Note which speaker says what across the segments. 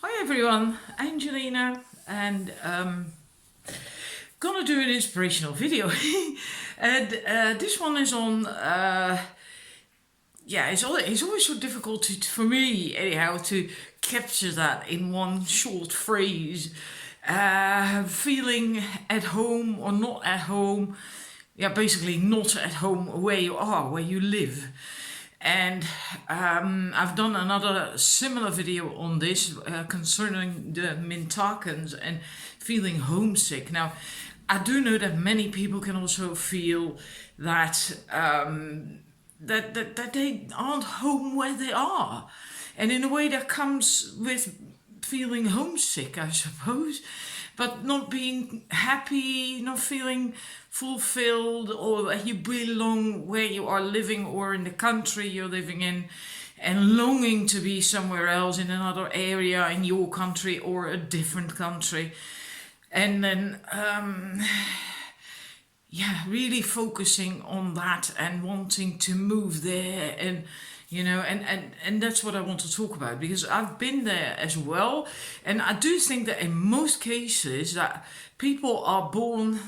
Speaker 1: Hi everyone, Angelina, and gonna do an inspirational video. And this one is on, it's always so difficult for me anyhow to capture that in one short phrase. Feeling at home or not at home, basically not at home where you are, where you live. And I've done another similar video on this concerning the Mintakans and feeling homesick. Now, I do know that many people can also feel that that they aren't home where they are, and in a way that comes with feeling homesick, I suppose, but not being happy, not feeling fulfilled, or that you belong where you are living or in the country you're living in, and longing to be somewhere else in another area in your country or a different country. And then really focusing on that and wanting to move there, and and that's what I want to talk about, because I've been there as well. And I do think that in most cases that people are born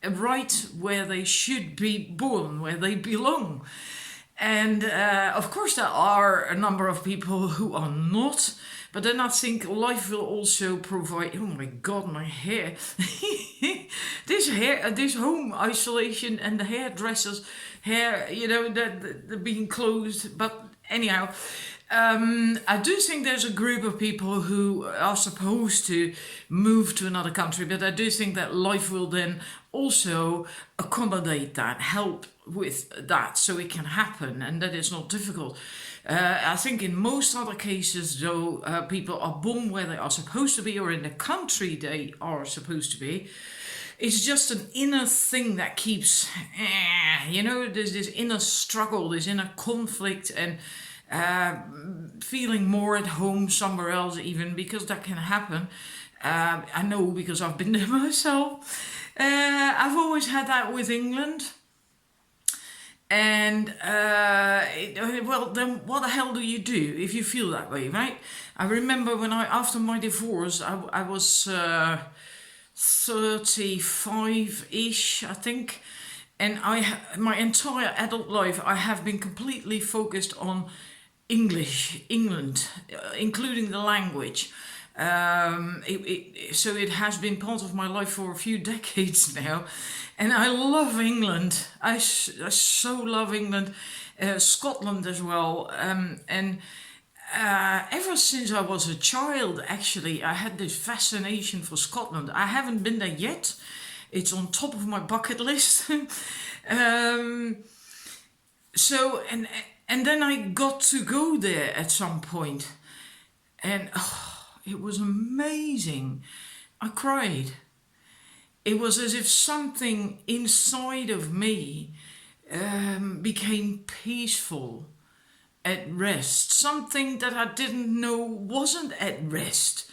Speaker 1: right where they should be born, where they belong. And of course there are a number of people who are not, but then I think life will also provide, oh my god, my hair. This home isolation and the hairdresser's hair, the being closed. But anyhow, I do think there's a group of people who are supposed to move to another country, but I do think that life will then also accommodate that, help with that, so it can happen, and that is not difficult. I think in most other cases, though, people are born where they are supposed to be, or in the country they are supposed to be. It's just an inner thing that keeps, there's this inner struggle, this inner conflict, and feeling more at home somewhere else, even, because that can happen. I know, because I've been there myself. I've always had that with England. And well, then what the hell do you do if you feel that way, right? I remember when after my divorce, I was 35-ish, I think, and my entire adult life I have been completely focused on England, including the language. So it has been part of my life for a few decades now, and I love England. I so love England, Scotland as well, and ever since I was a child, actually, I had this fascination for Scotland. I haven't been there yet. It's on top of my bucket list. So and then I got to go there at some point, and it was amazing. I cried. It was as if something inside of me became peaceful, at rest. Something that I didn't know wasn't at rest.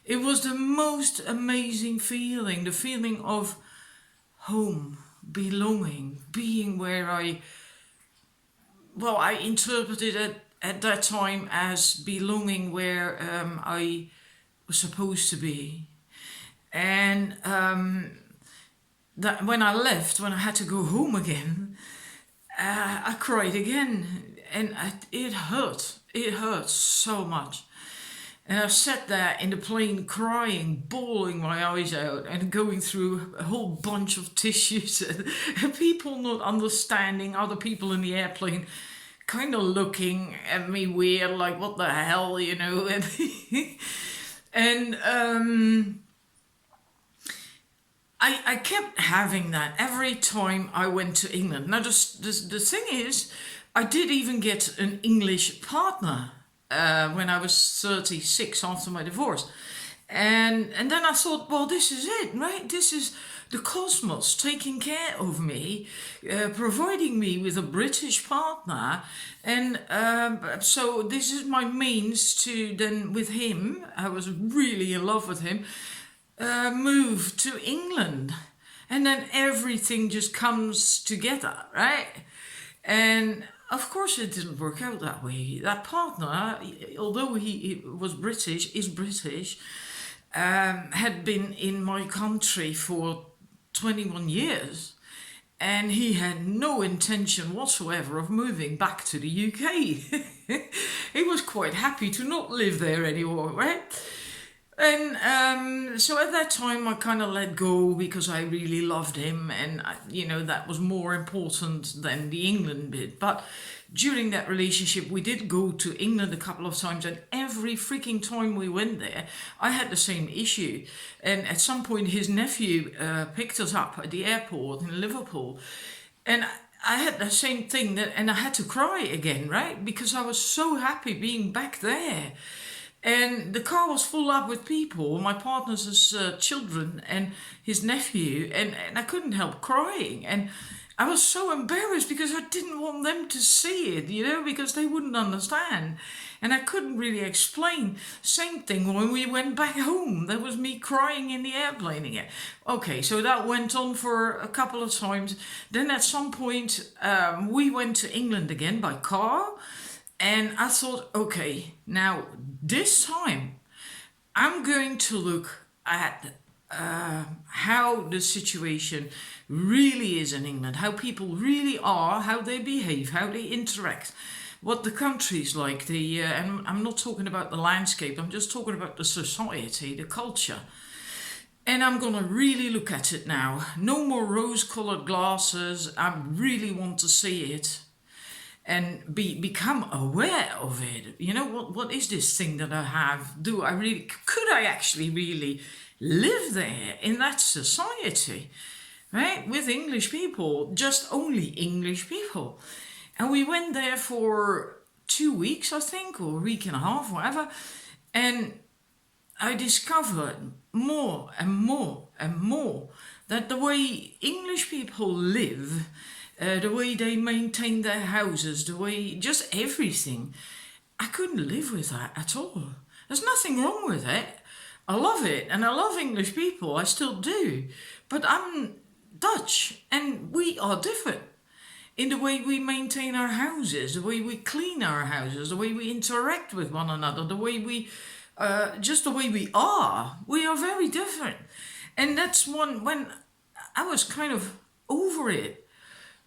Speaker 1: It was the most amazing feeling, the feeling of home, belonging, being where I interpreted it at that time as belonging where I was supposed to be. And that when I left, when I had to go home again, I cried again, and it hurt. It hurt so much. And I sat there in the plane crying, bawling my eyes out, and going through a whole bunch of tissues, and people not understanding, other people in the airplane kind of looking at me weird, like, what the hell, and I kept having that every time I went to England. Now, the thing is, I did even get an English partner when I was 36 after my divorce. And then I thought, well, this is it, right? This is the cosmos taking care of me, providing me with a British partner. And so this is my means to then, with him, I was really in love with him, move to England. And then everything just comes together, right? And of course, it didn't work out that way. That partner, although he was British, is British, had been in my country for 21 years. And he had no intention whatsoever of moving back to the UK. He was quite happy to not live there anymore, right? And so at that time, I kind of let go because I really loved him, and that was more important than the England bit. But during that relationship, we did go to England a couple of times, and every freaking time we went there, I had the same issue. And at some point, his nephew picked us up at the airport in Liverpool, and I had the same thing and I had to cry again, right? Because I was so happy being back there. And the car was full up with people, my partner's children and his nephew, and I couldn't help crying. And I was so embarrassed because I didn't want them to see it, because they wouldn't understand. And I couldn't really explain. Same thing when we went back home. There was me crying in the airplane again. Okay, so that went on for a couple of times. Then at some point, we went to England again by car. And I thought, okay, now this time I'm going to look at how the situation really is in England, how people really are, how they behave, how they interact, what the country's like. And I'm not talking about the landscape, I'm just talking about the society, the culture. And I'm going to really look at it now. No more rose-colored glasses. I really want to see it. And become aware of it. What is this thing that I have? Could I actually really live there in that society, right? With English people, just only English people. And we went there for 2 weeks, I think, or a week and a half, whatever. And I discovered more and more and more that the way English people live, the way they maintain their houses, the way, just everything. I couldn't live with that at all. There's nothing wrong with it. I love it, and I love English people, I still do. But I'm Dutch, and we are different in the way we maintain our houses, the way we clean our houses, the way we interact with one another, the way we, just the way we are. We are very different. And that's when I was kind of over it.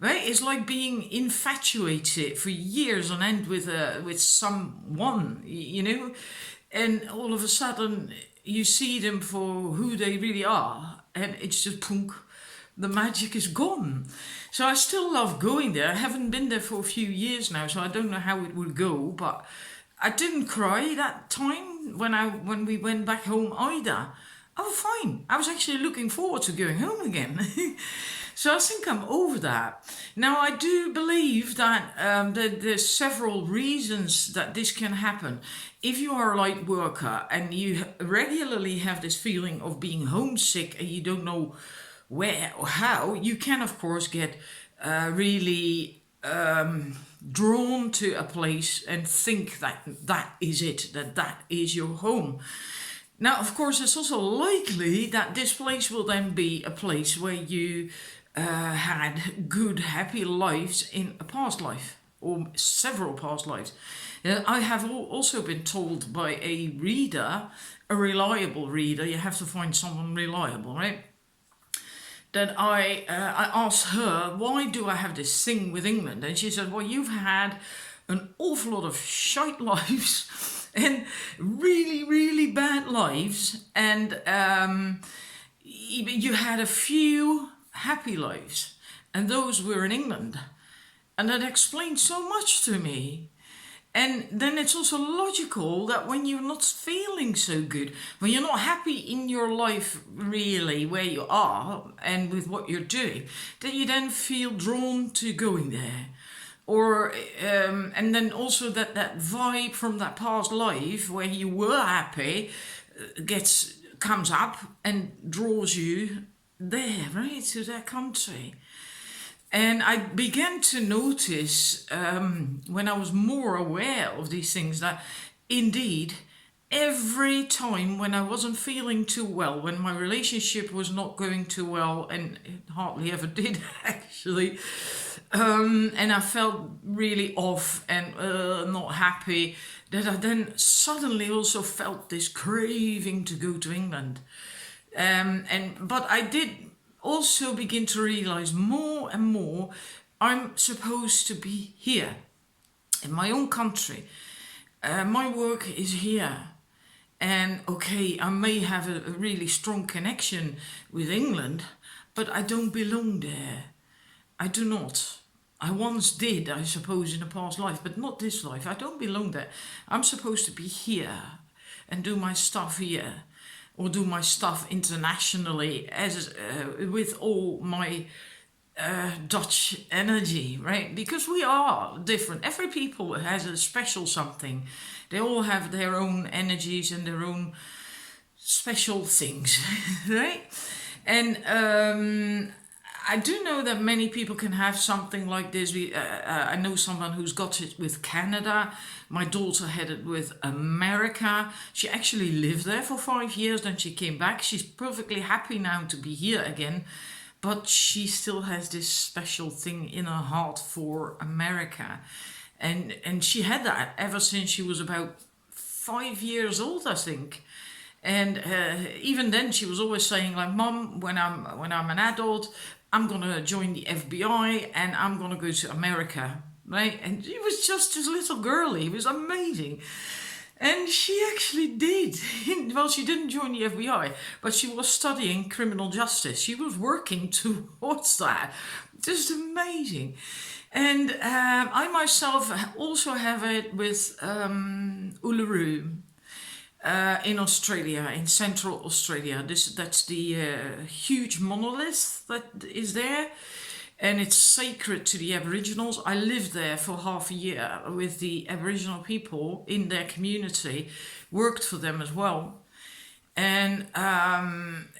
Speaker 1: Right? It's like being infatuated for years on end with someone, and all of a sudden you see them for who they really are, and it's just punk, the magic is gone. So I still love going there. I haven't been there for a few years now, so I don't know how it will go, but I didn't cry that time when we went back home either. I was fine. I was actually looking forward to going home again. So I think I'm over that. Now, I do believe that there's several reasons that this can happen. If you are a light worker and you regularly have this feeling of being homesick and you don't know where or how, you can, of course, get really drawn to a place and think that is it, that is your home. Now, of course, it's also likely that this place will then be a place where you had good, happy lives in a past life or several past lives. I have also been told by a reader, a reliable reader, you have to find someone reliable, right? That I asked her, why do I have this thing with England? And she said, well, you've had an awful lot of shite lives and really, really bad lives. And you had a few happy lives, and those were in England. And that explained so much to me. And then it's also logical that when you're not feeling so good, when you're not happy in your life really where you are and with what you're doing, that you then feel drawn to going there. Or and then also that vibe from that past life where you were happy comes up and draws you there, right, to that country. And I began to notice when I was more aware of these things that indeed every time when I wasn't feeling too well, when my relationship was not going too well, and it hardly ever did actually, And I felt really off and not happy, that I then suddenly also felt this craving to go to England. But I did also begin to realize more and more I'm supposed to be here in my own country. My work is here. And okay, I may have a really strong connection with England, but I don't belong there. I do not. I once did, I suppose, in a past life, but not this life. I don't belong there. I'm supposed to be here and do my stuff here, or do my stuff internationally as with all my Dutch energy, right? Because we are different. Every people has a special something. They all have their own energies and their own special things, right? And I do know that many people can have something like this. I know someone who's got it with Canada. My daughter had it with America. She actually lived there for 5 years, then she came back. She's perfectly happy now to be here again, but she still has this special thing in her heart for America. And she had that ever since she was about 5 years old, I think. And even then, she was always saying, like, "Mom, when I'm an adult, I'm gonna join the FBI and I'm gonna go to America," right? And she was just this little girlie. It was amazing. And she actually did. Well, she didn't join the FBI, but she was studying criminal justice. She was working towards that. Just amazing. And I myself also have it with Uluru in Australia, in Central Australia. That's the huge monolith that is there. And it's sacred to the Aboriginals. I lived there for half a year with the Aboriginal people in their community, worked for them as well. And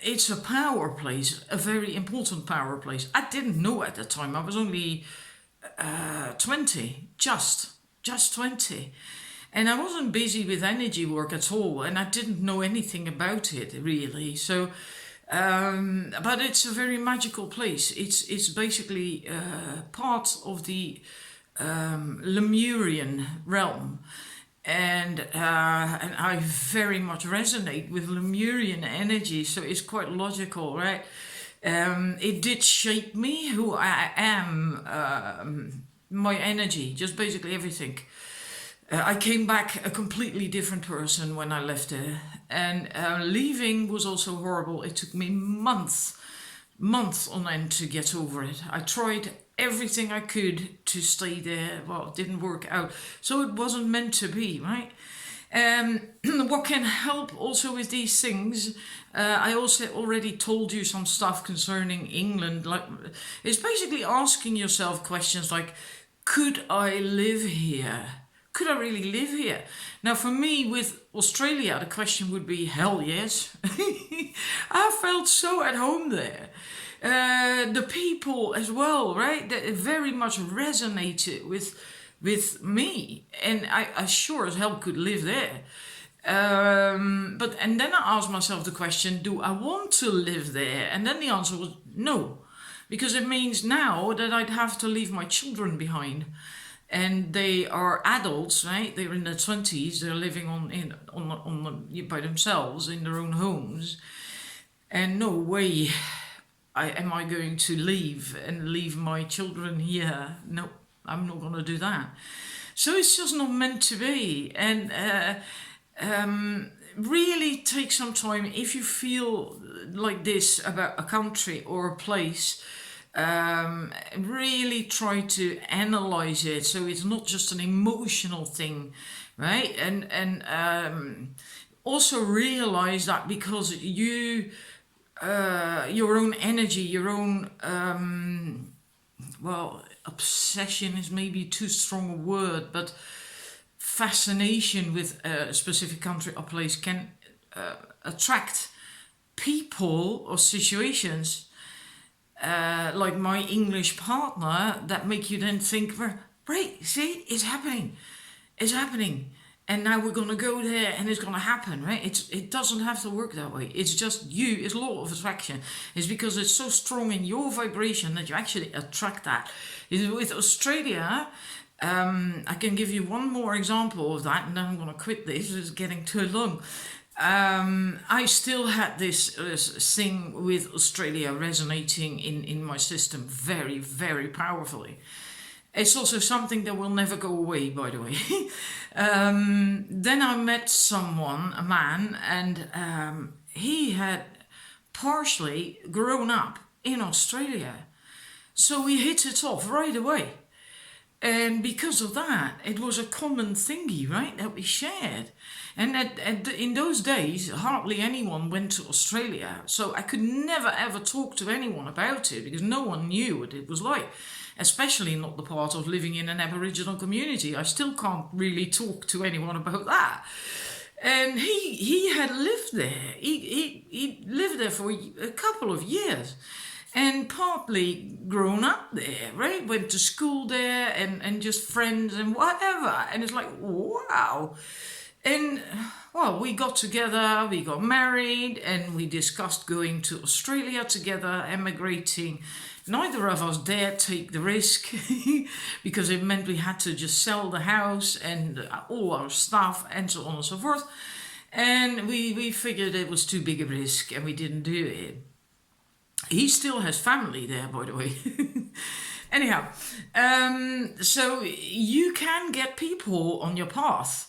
Speaker 1: it's a power place, a very important power place. I didn't know at the time. I was only 20, just 20. And I wasn't busy with energy work at all, and I didn't know anything about it really. So, but it's a very magical place. It's basically part of the Lemurian realm, and I very much resonate with Lemurian energy. So it's quite logical, right? It did shape me, who I am, my energy, just basically everything. I came back a completely different person when I left there, and leaving was also horrible. It took me months on end to get over it. I tried everything I could to stay there. Well, it didn't work out, so it wasn't meant to be, right? What can help also with these things, I also already told you some stuff concerning England. Like, it's basically asking yourself questions like, could I live here? Could I really live here? Now, for me, with Australia, the question would be, hell yes. I felt so at home there. The people as well, right? That very much resonated with me. And I sure as hell could live there. And then I asked myself the question, do I want to live there? And then the answer was no. Because it means now that I'd have to leave my children behind. And they are adults, right? They're in their 20s. They're living by themselves in their own homes. And no way am I going to leave my children here. No, I'm not going to do that. So it's just not meant to be. And really take some time if you feel like this about a country or a place. Really try to analyze it so it's not just an emotional thing, right? And also realize that because you your own energy, your own obsession is maybe too strong a word, but fascination with a specific country or place can attract people or situations like my English partner that make you then think, right, see, it's happening. and now we're going to go there and it's going to happen, right? It doesn't have to work that way. It's just you, it's law of attraction. It's because it's so strong in your vibration that you actually attract that. With Australia, I can give you one more example of that, and then I'm going to quit this. It's getting too long. I still had this thing with Australia resonating in my system very, very powerfully. It's also something that will never go away, by the way. Then I met someone, a man, and he had partially grown up in Australia. So we hit it off right away. And because of that, it was a common thingy, right, that we shared. And in those days, hardly anyone went to Australia. So I could never ever talk to anyone about it because no one knew what it was like. Especially not the part of living in an Aboriginal community. I still can't really talk to anyone about that. And he had lived there. He lived there for a couple of years. And partly grown up there, right? Went to school there and just friends and whatever. And it's like, wow. And, well, we got together, we got married, and we discussed going to Australia together, emigrating. Neither of us dared take the risk because it meant we had to just sell the house and all our stuff and so on and so forth. And we figured it was too big a risk and we didn't do it. He still has family there, by the way. Anyhow, so you can get people on your path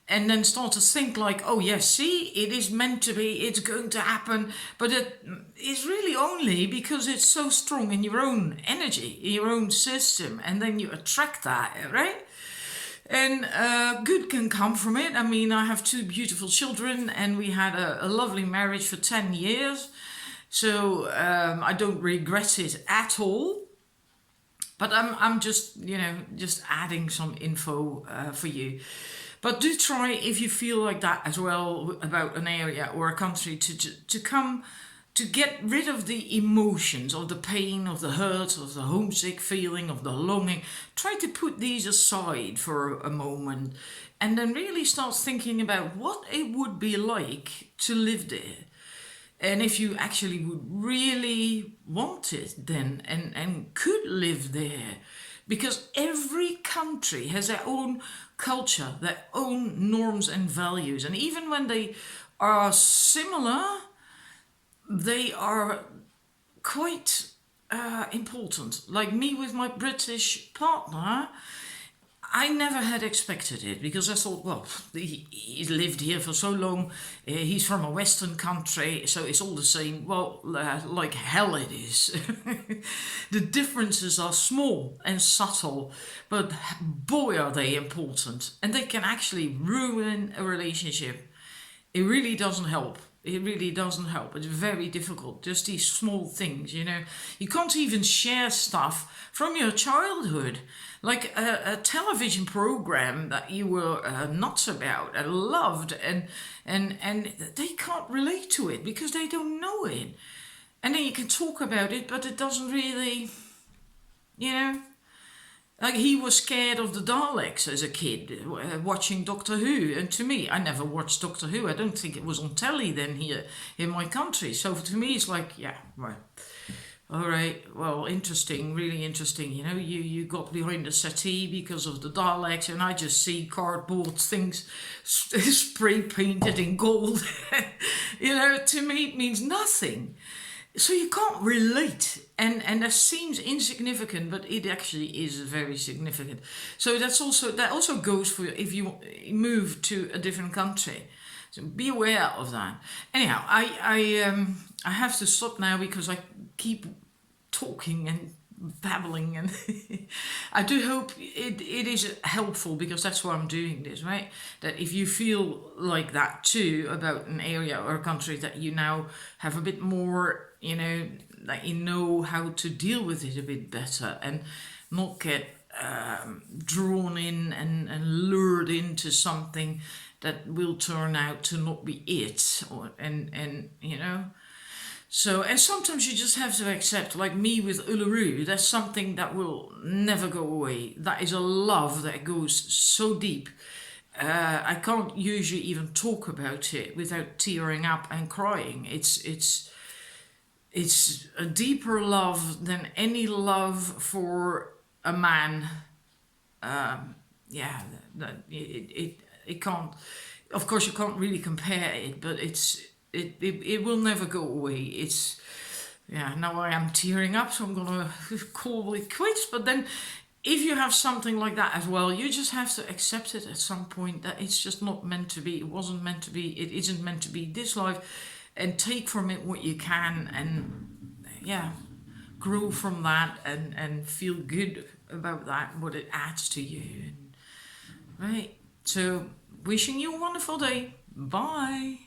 Speaker 1: and then start to think like, oh yes, see, it is meant to be, it's going to happen. But it is really only because it's so strong in your own energy, in your own system. And then you attract that, right? And good can come from it. I mean, I have 2 beautiful children and we had a lovely marriage for 10 years. So I don't regret it at all. But I'm just, just adding some info for you. But do try, if you feel like that as well, about an area or a country, to come to get rid of the emotions, of the pain, of the hurt, of the homesick feeling, of the longing. Try to put these aside for a moment and then really start thinking about what it would be like to live there. And if you actually would really want it then and could live there. Because every country has their own culture, their own norms and values. And even when they are similar, they are quite important. Like me with my British partner, I never had expected it because I thought, well, he's lived here for so long, he's from a Western country, so it's all the same. Well, like hell it is. The differences are small and subtle, but boy are they important. And they can actually ruin a relationship. It really doesn't help. It really doesn't help. It's very difficult. Just these small things, You can't even share stuff from your childhood. Like a television program that you were nuts about and loved and they can't relate to it because they don't know it. And then you can talk about it, but it doesn't really, Like he was scared of the Daleks as a kid, watching Doctor Who. And to me, I never watched Doctor Who. I don't think it was on telly then here in my country. So to me, it's like, yeah, right. All right, well, interesting, really interesting. You got behind the settee because of the Daleks, and I just see cardboard things spray painted in gold. To me it means nothing. So you can't relate, and that seems insignificant, but it actually is very significant. So that also goes for if you move to a different country. So be aware of that. Anyhow, I have to stop now because I keep talking and babbling, and I do hope it is helpful because that's why I'm doing this, right? That if you feel like that too about an area or a country, that you now have a bit more, that you know how to deal with it a bit better and not get drawn in and lured into something that will turn out to not be it, So, and sometimes you just have to accept, like me with Uluru, that's something that will never go away. That is a love that goes so deep. I can't usually even talk about it without tearing up and crying. It's a deeper love than any love for a man. Yeah, it can't. Of course, you can't really compare it, but it will never go away. It's yeah. Now I am tearing up, so I'm gonna call it quits. But then, if you have something like that as well, you just have to accept it at some point that it's just not meant to be. It wasn't meant to be. It isn't meant to be this life, and take from it what you can, and yeah, grow from that, and feel good about that, what it adds to you. And, right. So, wishing you a wonderful day. Bye.